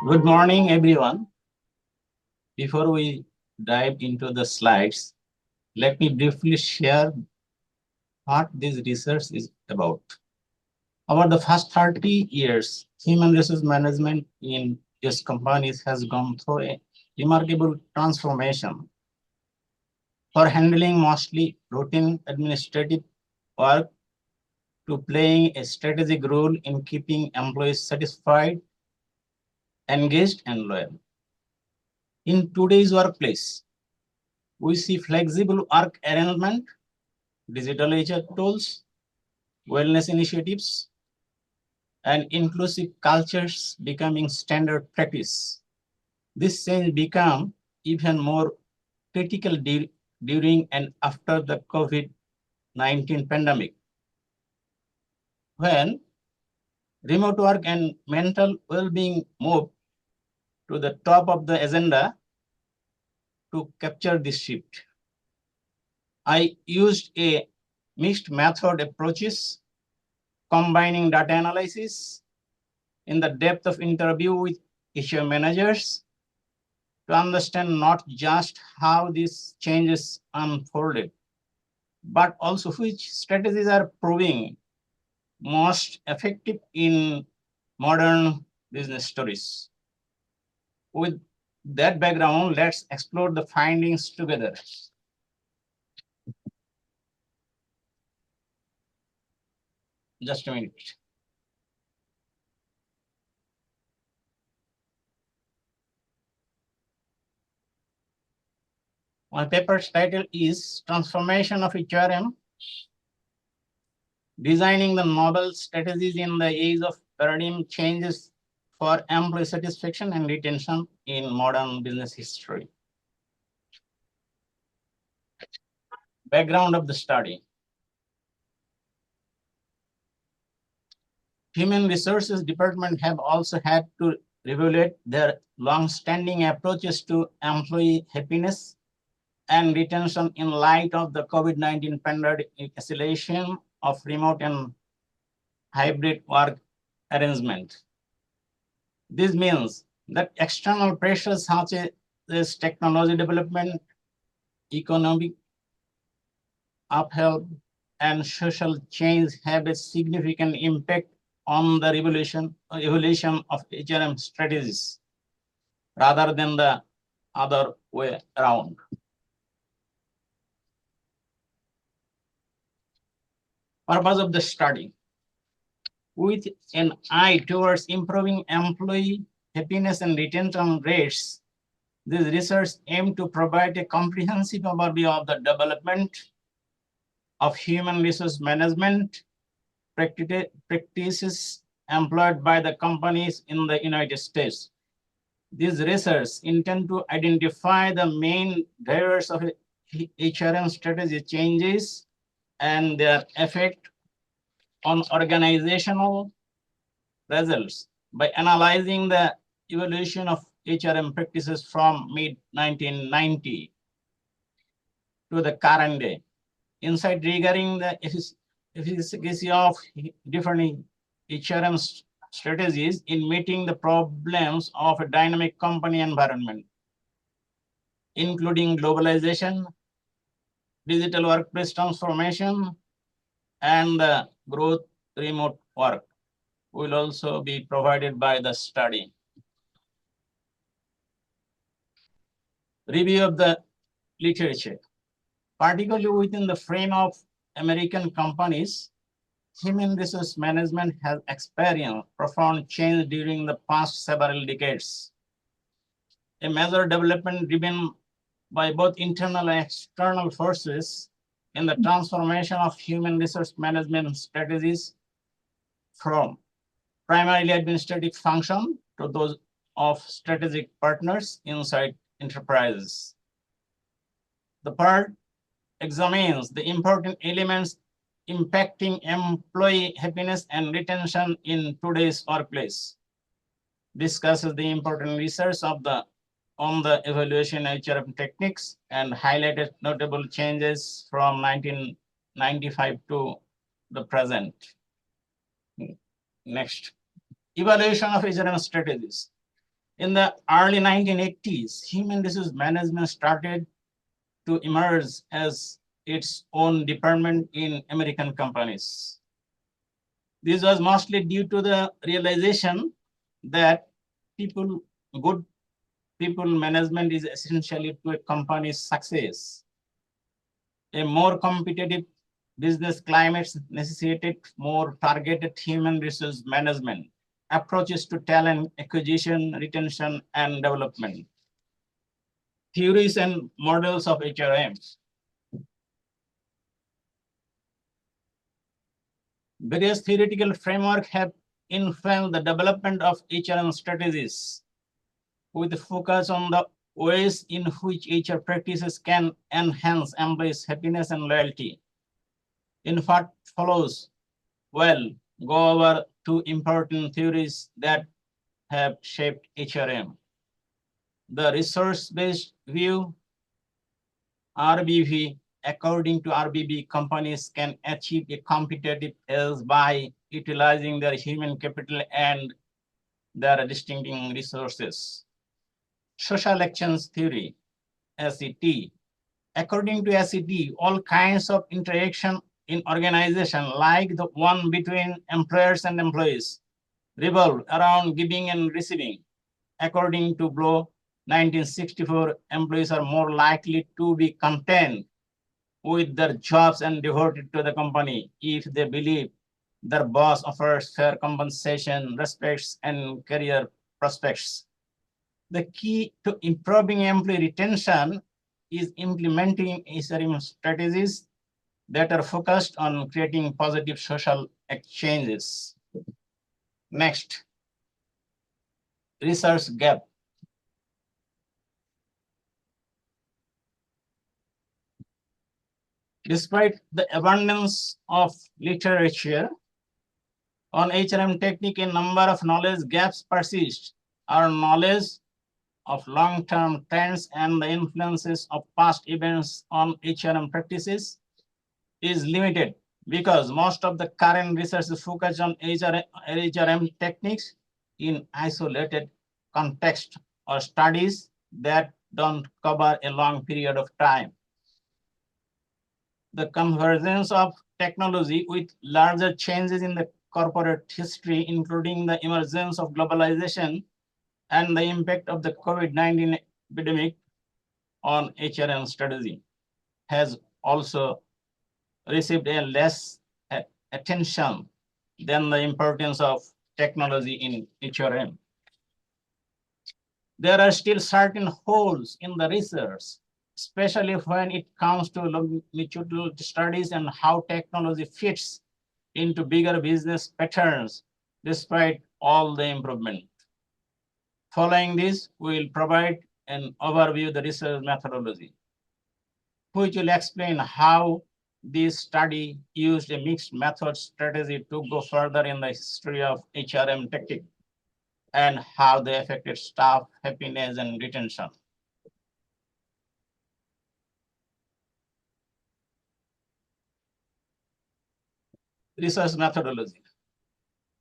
Good morning, everyone. Before we dive into the slides, let me briefly share what this research is about. Over the past 30 years, human resource management in US companies has gone through a remarkable transformation for handling mostly routine administrative work to playing a strategic role in keeping employees satisfied, engaged, and loyal. In today's workplace, we see flexible work arrangement, digital HR tools, wellness initiatives, and inclusive cultures becoming standard practice. This change became even more critical during and after the COVID-19 pandemic, when remote work and mental well-being moved to the top of the agenda to capture this shift. I used a mixed method approaches, combining data analysis in the depth of interview with HR managers to understand not just how these changes unfolded, but also which strategies are proving most effective in modern business stories. With that background, let's explore the findings together. Just a minute. My paper's title is Transformation of HRM, Designing the Novel Strategies in the Age of Paradigm Changes for Employee Satisfaction and Retention in Modern Business History. Background of the study. Human Resources Department have also had to reevaluate their long-standing approaches to employee happiness and retention in light of the COVID-19 pandemic acceleration of remote and hybrid work arrangement. This means that external pressures such as technology development, economic upheaval, and social change have a significant impact on the evolution of HRM strategies rather than the other way around. Purpose of the study. With an eye towards improving employee happiness and retention rates, this research aimed to provide a comprehensive overview of the development of human resource management practices employed by the companies in the United States. This research intends to identify the main drivers of HRM strategy changes and their effect on organizational results by analyzing the evolution of HRM practices from mid-1990 to the current day. Insight regarding the efficacy of different HRM strategies in meeting the problems of a dynamic company environment, including globalization, digital workplace transformation, and the growth remote work will also be provided by the study. Review of the literature. Particularly within the frame of American companies, human resource management has experienced profound change during the past several decades. A major development driven by both internal and external forces in the transformation of human resource management strategies from primarily administrative function to those of strategic partners inside enterprises. The part examines the important elements impacting employee happiness and retention in today's workplace, discusses the important research on the evaluation HRM techniques, and highlighted notable changes from 1995 to the present. Next, evaluation of HRM strategies. In the early 1980s, human resource management started to emerge as its own department in American companies. This was mostly due to the realization that good people management is essentially to a company's success. A more competitive business climate necessitated more targeted human resource management approaches to talent acquisition, retention, and development. Theories and models of HRM. Various theoretical frameworks have influenced the development of HRM strategies with focus on the ways in which HR practices can enhance employees' happiness and loyalty. In fact, follows well, go over two important theories that have shaped HRM. The resource-based view, RBV, according to RBB, companies can achieve a competitive edge by utilizing their human capital and their distinctive resources. Social actions theory, SET. According to SET, all kinds of interaction in organization, like the one between employers and employees, revolve around giving and receiving. According to Blow, 1964, employees are more likely to be content with their jobs and devoted to the company if they believe their boss offers fair compensation, respects, and career prospects. The key to improving employee retention is implementing HRM strategies that are focused on creating positive social exchanges. Next, research gap. Despite the abundance of literature on HRM technique, a number of knowledge gaps persist. Our knowledge of long-term trends and the influences of past events on HRM practices is limited because most of the current research is focused on HRM techniques in isolated context or studies that don't cover a long period of time. The convergence of technology with larger changes in the corporate history, including the emergence of globalization and the impact of the COVID-19 epidemic on HRM strategy, has also received a less attention than the importance of technology in HRM. There are still certain holes in the research, especially when it comes to longitudinal studies and how technology fits into bigger business patterns, despite all the improvement. Following this, we will provide an overview of the research methodology, which will explain how this study used a mixed method strategy to go further in the history of HRM tactic and how they affected staff happiness and retention. Research methodology.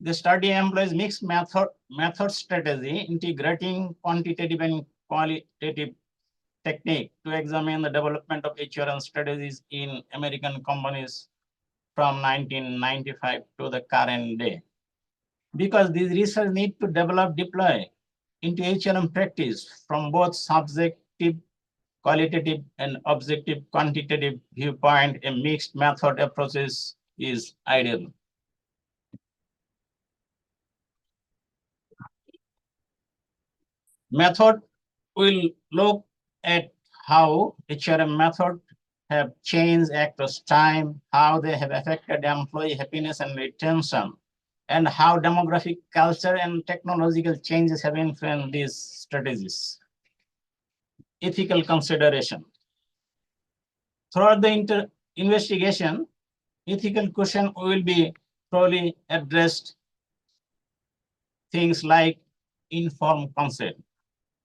The study employs mixed method strategy, integrating quantitative and qualitative technique to examine the development of HRM strategies in American companies from 1995 to the current day. Because these research need to deploy into HRM practice from both subjective, qualitative, and objective quantitative viewpoint, a mixed method approaches is ideal. Method will look at how HRM method have changed across time, how they have affected employee happiness and retention, and how demographic, culture, and technological changes have influenced these strategies. Ethical consideration. Throughout the investigation, ethical question will be thoroughly addressed. Things like informed consent.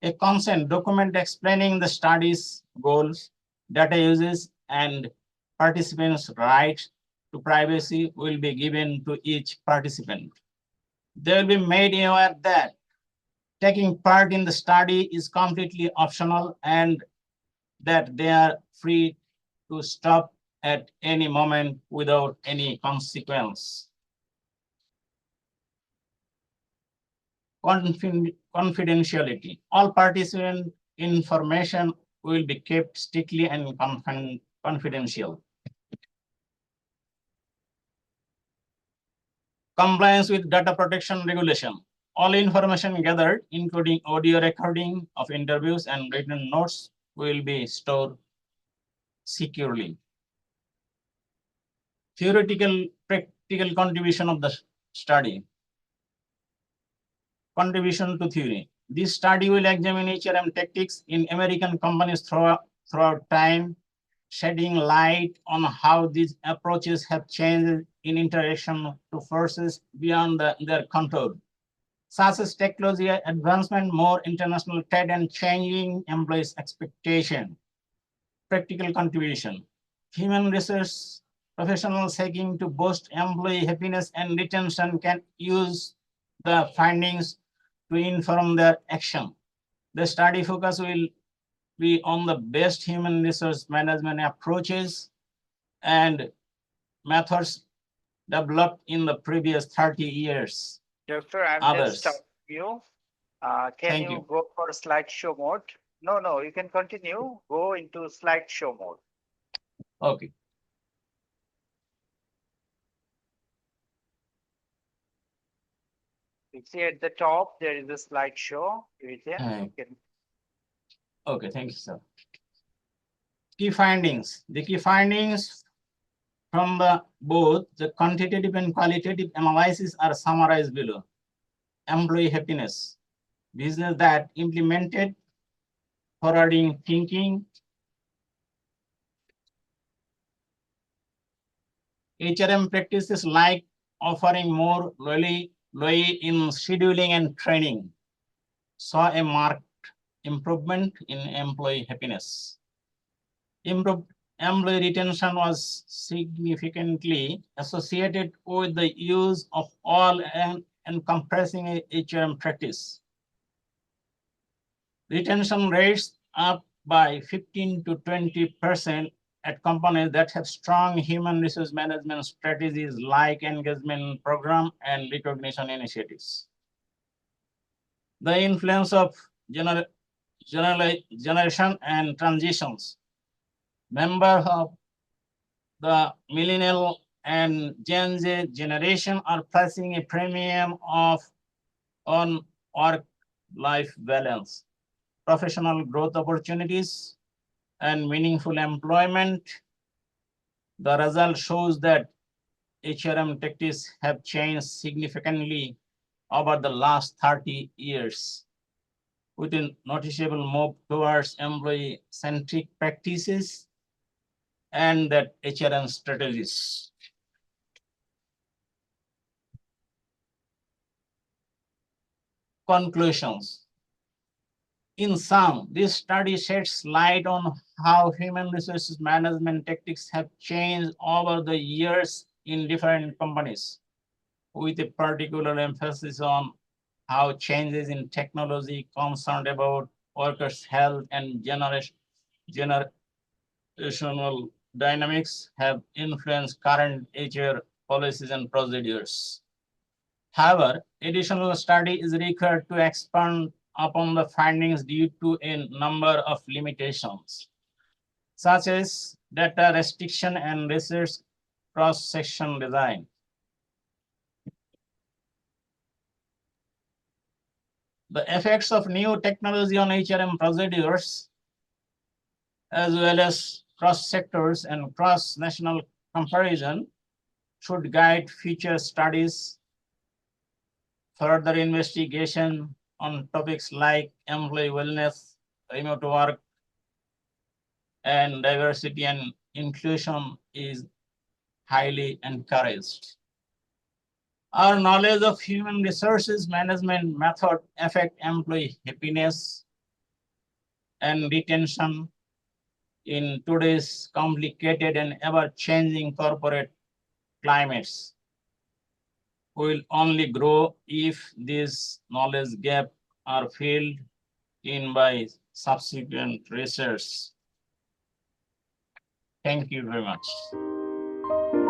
A consent document explaining the study's goals, data uses, and participants' rights to privacy will be given to each participant. They will be made aware that taking part in the study is completely optional and that they are free to stop at any moment without any consequence. Confidentiality. All participant information will be kept strictly and confidential. Compliance with data protection regulation. All information gathered, including audio recording of interviews and written notes, will be stored securely. Theoretical, practical contribution of the study. Contribution to theory. This study will examine HRM tactics in American companies throughout time, shedding light on how these approaches have changed in interaction to forces beyond their control, such as technology advancement, more international trade, and changing employees' expectation. Practical contribution. Human resource professionals seeking to boost employee happiness and retention can use the findings to inform their action. The study focus will be on the best human resource management approaches and methods developed in the previous 30 years. Doctor, I'm going to stop you. Can you go for slideshow mode? No, you can continue. Go into slideshow mode. Okay. You see at the top, there is a slideshow. Okay, thank you, sir. Key findings. The key findings from both the quantitative and qualitative analysis are summarized below. Employee happiness. Business that implemented forwarding thinking, HRM practices like offering more loyalty in scheduling and training saw a marked improvement in employee happiness. Improved employee retention was significantly associated with the use of all encompassing HRM practice. Retention rates up by 15 to 20% at companies that have strong human resource management strategies like engagement program and recognition initiatives. The influence of generation and transitions. Members of the millennial and Gen Z generation are placing a premium on work-life balance, professional growth opportunities, and meaningful employment. The result shows that HRM tactics have changed significantly over the last 30 years, with a noticeable move towards employee-centric practices and that HRM strategies. Conclusions. In sum, this study sheds light on how human resources management tactics have changed over the years in different companies, with a particular emphasis on how changes in technology concerned about workers' health and generational dynamics have influenced current HR policies and procedures. However, additional study is required to expand upon the findings due to a number of limitations, such as data restriction and research cross-section design. The effects of new technology on HRM procedures, as well as cross-sectors and cross-national comparison, should guide future studies, further investigation on topics like employee wellness, remote work, and diversity and inclusion is highly encouraged. Our knowledge of human resources management method affect employee happiness and retention in today's complicated and ever-changing corporate climates. Will only grow if this knowledge gap are filled in by subsequent research. Thank you very much.